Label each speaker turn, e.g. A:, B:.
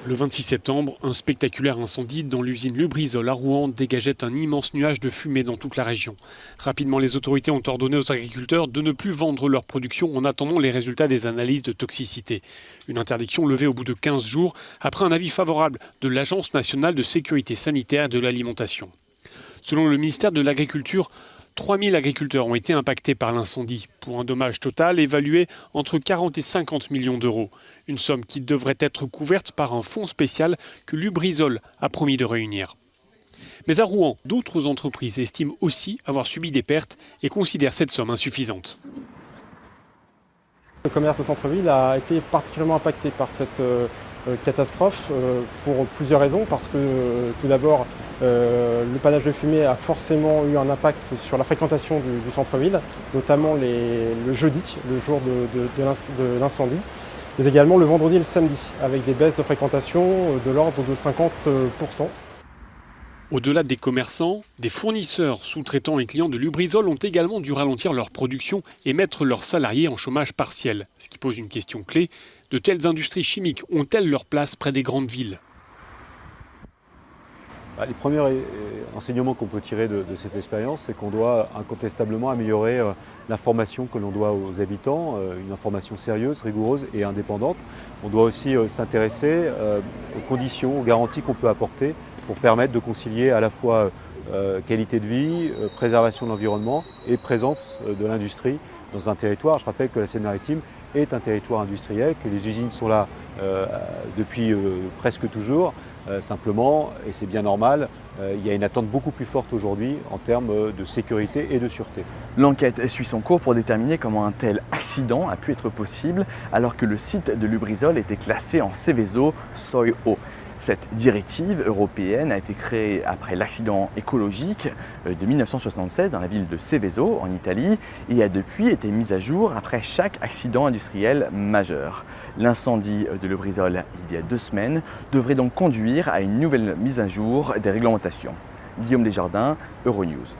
A: Le 26 septembre, un spectaculaire incendie dans l'usine Lubrizol à Rouen dégageait un immense nuage de fumée dans toute la région. Rapidement, les autorités ont ordonné aux agriculteurs de ne plus vendre leur production en attendant les résultats des analyses de toxicité. Une interdiction levée au bout de 15 jours après un avis favorable de l'Agence nationale de sécurité sanitaire et de l'alimentation. Selon le ministère de l'Agriculture, 3000 agriculteurs ont été impactés par l'incendie, pour un dommage total évalué entre 40 et 50 millions d'euros. Une somme qui devrait être couverte par un fonds spécial que Lubrizol a promis de réunir. Mais à Rouen, d'autres entreprises estiment aussi avoir subi des pertes et considèrent cette somme insuffisante.
B: Le commerce de centre-ville a été particulièrement impacté par cette catastrophe pour plusieurs raisons. Parce que tout d'abord, le panache de fumée a forcément eu un impact sur la fréquentation du centre-ville, notamment le jeudi, le jour de l'incendie, mais également le vendredi et le samedi, avec des baisses de fréquentation de l'ordre de 50%.
A: Au-delà des commerçants, des fournisseurs, sous-traitants et clients de Lubrizol ont également dû ralentir leur production et mettre leurs salariés en chômage partiel. Ce qui pose une question clé, de telles industries chimiques ont-elles leur place près des grandes villes ?
C: Les premiers enseignements qu'on peut tirer de cette expérience, c'est qu'on doit incontestablement améliorer l'information que l'on doit aux habitants, une information sérieuse, rigoureuse et indépendante. On doit aussi s'intéresser aux conditions, aux garanties qu'on peut apporter pour permettre de concilier à la fois qualité de vie, préservation de l'environnement et présence de l'industrie dans un territoire. Je rappelle que la Seine-Maritime est un territoire industriel, que les usines sont là depuis presque toujours. Simplement, et c'est bien normal, il y a une attente beaucoup plus forte aujourd'hui en termes de sécurité et de sûreté.
D: L'enquête suit son cours pour déterminer comment un tel accident a pu être possible alors que le site de Lubrizol était classé en Seveso Seuil haut. Cette directive européenne a été créée après l'accident écologique de 1976 dans la ville de Seveso, en Italie, et a depuis été mise à jour après chaque accident industriel majeur. L'incendie de Lubrizol, il y a 2 semaines, devrait donc conduire à une nouvelle mise à jour des réglementations. Guillaume Desjardins, Euronews.